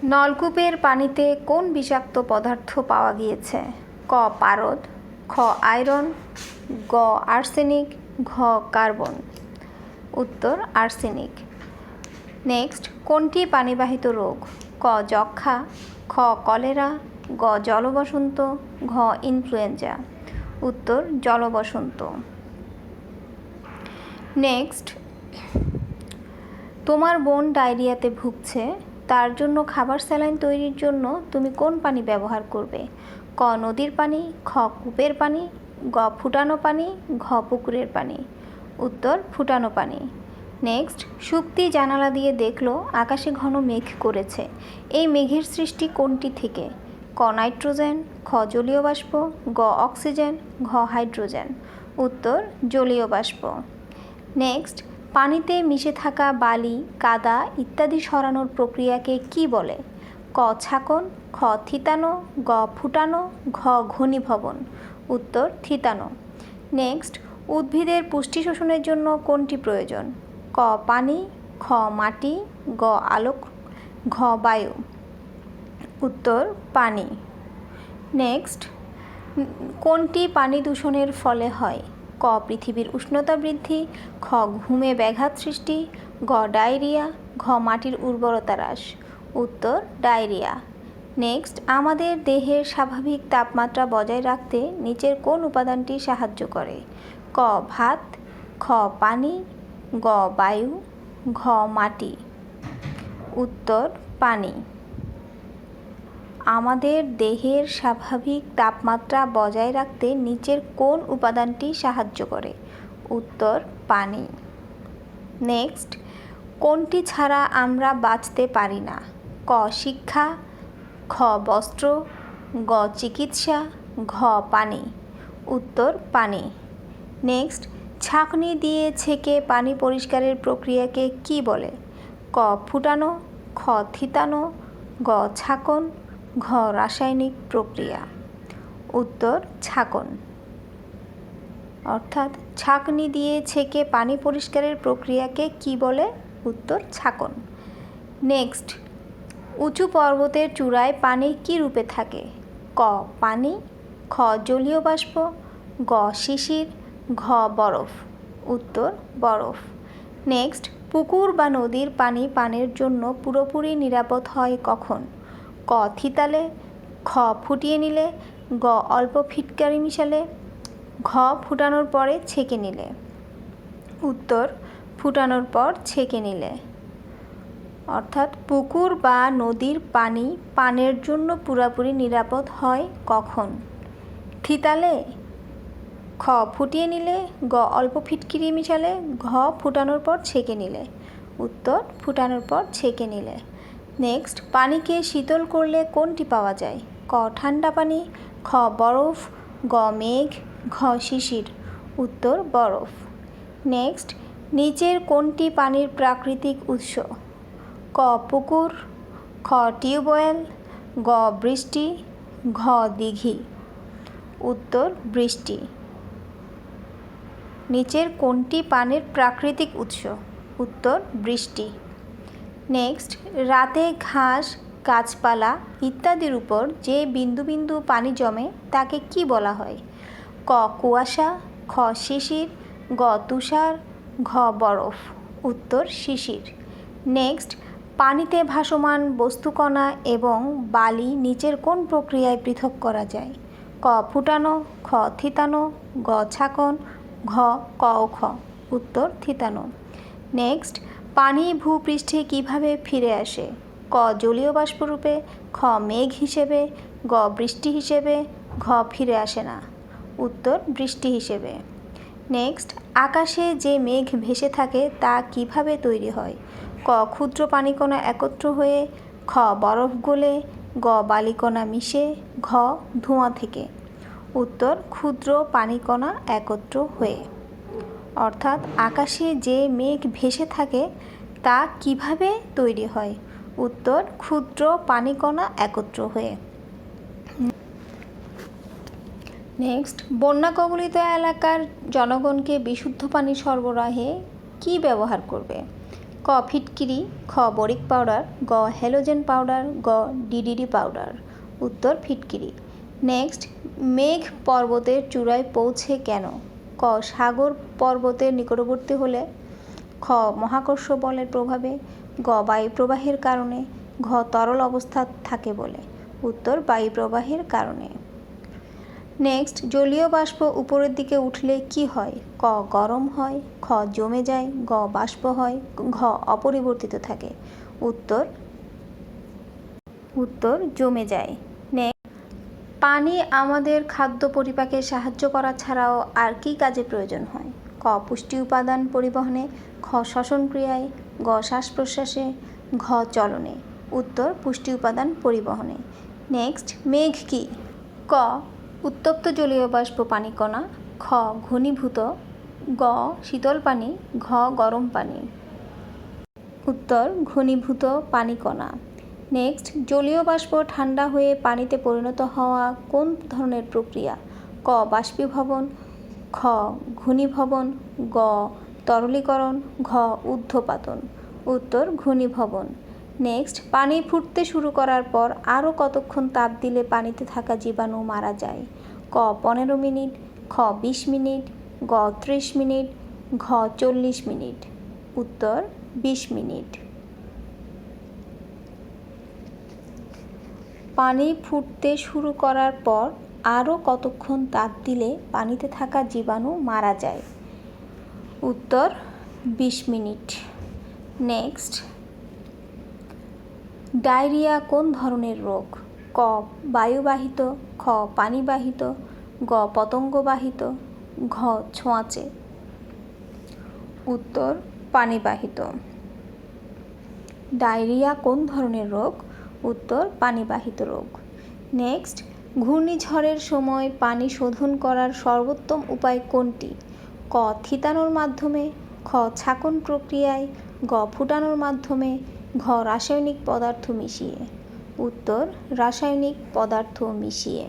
নলকূপের পানিতে কোন বিষাক্ত পদার্থ পাওয়া গিয়েছে? ক পারদ, খ আয়রন, গ আর্সেনিক, ঘ কার্বন। উত্তর আর্সেনিক। নেক্সট, কোনটি পানিবাহিত রোগ? ক যক্ষ্মা, খ কলেরা, গ জলবসন্ত, ঘ ইনফ্লুয়েঞ্জা। উত্তর জলবসন্ত। নেক্সট, তোমার বোন ডায়রিয়াতে ভুগছে, তার জন্য খাবার স্যালাইন তৈরির জন্য তুমি কোন পানি ব্যবহার করবে? ক নদীর পানি, খ কূপের পানি, গ ফুটানো পানি, ঘ পুকুরের পানি। উত্তর ফুটানো পানি। নেক্সট, শুক্তি জানালা দিয়ে দেখলো আকাশে ঘন মেঘ করেছে, এই মেঘের সৃষ্টি কোনটি থেকে? ক নাইট্রোজেন, খ জলীয় বাষ্প, গ অক্সিজেন, ঘ হাইড্রোজেন। উত্তর জলীয় বাষ্প। নেক্সট, পানিতে মিশে থাকা বালি, কাদা ইত্যাদি সরানোর প্রক্রিয়াকে কি বলে? ক ছাঁকন, খ থিতানো, গ ফুটানো, ঘ ঘনীভবন। উত্তর থিতানো। নেক্সট, উদ্ভিদের পুষ্টি শোষণের জন্য কোনটি প্রয়োজন? ক পানি, খ মাটি, গ আলোক, ঘ বায়ু। উত্তর পানি। নেক্সট, কোনটি পানি দূষণের ফলে হয়? ক পৃথিবীর উষ্ণতা বৃদ্ধি, খ ঘুমে ব্যাঘাত সৃষ্টি, গ ডায়রিয়া, ঘ মাটির উর্বরতা হ্রাস। উত্তর ডায়রিয়া। নেক্সট, আমাদের দেহের স্বাভাবিক তাপমাত্রা বজায় রাখতে নিচের কোন উপাদানটি সাহায্য করে? ক ভাত, খ পানি, গ বায়ু, ঘ মাটি। উত্তর পানি। আমাদের দেহের স্বাভাবিক তাপমাত্রা বজায় রাখতে নিচের কোন উপাদানটি সাহায্য করে? উত্তর পানি। নেক্সট, কোনটি ছাড়া আমরা বাঁচতে পারি না? ক শিক্ষা, খ বস্ত্র, গ চিকিৎসা, ঘ পানি। উত্তর পানি। নেক্সট, ছাঁকনি দিয়ে ছেঁকে পানি পরিষ্কারের প্রক্রিয়াকে কি বলে? ক ফুটানো, খ থিতানো, গ ছাঁকন, ঘ রাসায়নিক প্রক্রিয়া। উত্তর ছাঁকন। অর্থাৎ ছাঁকনি দিয়ে ছেঁকে পানি পরিষ্কারের প্রক্রিয়াকে কি বলে? উত্তর ছাঁকন। নেক্সট, উঁচু পর্বতের চূড়ায় পানি কী রূপে থাকে? ক পানি, খ জলীয় বাষ্প, গ শিশির, ঘ বরফ। উত্তর বরফ। নেক্সট, পুকুর বা নদীর পানি পানের জন্য পুরোপুরি নিরাপদ হয় কখন? ক থিতালে, খ ফুটিয়ে নিলে, গ অল্প ফিটকারি মিশালে, ঘ ফুটানোর পরে ছেঁকে নিলে। উত্তর ফুটানোর পর ছেঁকে নিলে। অর্থাৎ পুকুর বা নদীর পানি পানের জন্য পুরোপুরি নিরাপদ হয় কখন? থিতালে, খ ফুটিয়ে নিলে, গ অল্প ফিটকিরি মিশালে, ঘ ফুটানোর পর ছেঁকে নিলে। উত্তর ফুটানোর পর ছেঁকে নিলে। নেক্সট, পানিকে শীতল করলে কোনটি পাওয়া যায়? ক ঠান্ডা পানি, খ বরফ, গ মেঘ, ঘ শিশির। উত্তর বরফ। নেক্সট, নিচের কোনটি পানির প্রাকৃতিক উৎস? ক পুকুর, খ টিউবওয়েল, গ বৃষ্টি, ঘ দিঘি। উত্তর বৃষ্টি। নিচের কোনটি পানির প্রাকৃতিক উৎস? উত্তর বৃষ্টি। নেক্সট, রাতে ঘাস, গাছপালা ইত্যাদির উপর যে বিন্দু বিন্দু পানি জমে তাকে কি বলা হয়? ক কুয়াশা, খ শিশির, গ তুষার, ঘ বরফ। উত্তর শিশির। নেক্সট, পানিতে ভাসমান বস্তুকণা এবং বালি নিচের কোন প্রক্রিয়ায় পৃথক করা যায়? ক ফুটানো, খ থিতানো, গ ছাঁকন, ঘ ক ও খ। উত্তর থিতানো। নেক্সট, পানি ভূপৃষ্ঠে কিভাবে ফিরে আসে? ক জলীয় বাষ্পরূপে, খ মেঘ হিসেবে, গ বৃষ্টি হিসেবে, ঘ ফিরে আসে না। উত্তর বৃষ্টি হিসেবে। নেক্সট, আকাশে যে মেঘ ভেসে থাকে তা কিভাবে তৈরি হয়? ক ক্ষুদ্র পানিকণা একত্র হয়ে, খ বরফ গলে, গ বালিকণা মিশে, ঘ ধোঁয়া থেকে। উত্তর ক্ষুদ্র পানিকণা একত্র হয়ে। অর্থাৎ আকাশে যে মেঘ ভেসে থাকে তা কিভাবে তৈরি হয়? উত্তর ক্ষুদ্র পানিকণা একত্র হয়ে। নেক্সট, বন্যা কবলিত এলাকার জনগণকে বিশুদ্ধ পানি সরবরাহে কি ব্যবহার করবে? ক ফিটকিরি, খ বরিক পাউডার, গ হ্যালোজেন পাউডার, গ ডিডিটি পাউডার। উত্তর ফিটকিরি। নেক্সট, মেঘ পর্বতের চূড়ায় পৌঁছে কেন? ক সাগর পর্বতের নিকটবর্তী হলে, খ মহাকর্ষ বলের প্রভাবে, গ বায়ু প্রবাহের কারণে, ঘ তরল অবস্থা থাকে বলে। উত্তর বায়ু প্রবাহের কারণে। নেক্সট, জলীয় বাষ্প উপরের দিকে উঠলে কি হয়? ক গরম হয়, খ জমে যায়, গ বাষ্প হয়, ঘ অপরিবর্তিত থাকে। উত্তর জমে যায়। নেক্সট, পানি আমাদের খাদ্য পরিপাকে সাহায্য করা ছাড়াও আর কি কাজে প্রয়োজন হয়? ক পুষ্টি উপাদান পরিবহনে, খ শ্বসন ক্রিয়ায়, গ শ্বাস প্রশ্বাসে, ঘ চলনে। উত্তর পুষ্টি উপাদান পরিবহনে। নেক্সট, মেঘ কি? ক উত্তপ্ত জলীয় বাষ্প পানিকণা, খ ঘনীভূত, গ শীতল পানি, ঘ গরম পানি। উত্তর ঘনীভূত পানিকণা। নেক্সট, জলীয় বাষ্প ঠান্ডা হয়ে পানিতে পরিণত হওয়া কোন ধরনের প্রক্রিয়া? ক বাষ্পীভবন, খ ঘনীভবন, গ তরলীকরণ, ঘ ঊর্ধ্বপাতন। উত্তর ঘনীভবন। নেক্সট, পানি ফুটতে শুরু করার পর আরও কতক্ষণ তাপ দিলে পানিতে থাকা জীবাণু মারা যায়? ক 15 মিনিট, খ 20 মিনিট, গ 30 মিনিট, ঘ 40 মিনিট। উত্তর 20 মিনিট। পানি ফুটতে শুরু করার পর আরও কতক্ষণ তাপ দিলে পানিতে থাকা জীবাণু মারা যায়? উত্তর 20 মিনিট। নেক্সট, ডায়রিয়া কোন ধরনের রোগ? ক বায়ুবাহিত, খ পানিবাহিত, গ পতঙ্গবাহিত, ঘ ছোঁয়াচে। উত্তর পানিবাহিত। ডায়রিয়া কোন ধরনের রোগ? উত্তর পানিবাহিত রোগ। নেক্সট, ঘূর্ণিঝড়ের সময় পানি শোধন করার সর্বোত্তম উপায় কোনটি? ক থিতানোর মাধ্যমে, খ ছাঁকন প্রক্রিয়ায়, গ ফুটানোর মাধ্যমে, ঘ রাসায়নিক পদার্থ মিশিয়ে। উত্তর রাসায়নিক পদার্থ মিশিয়ে।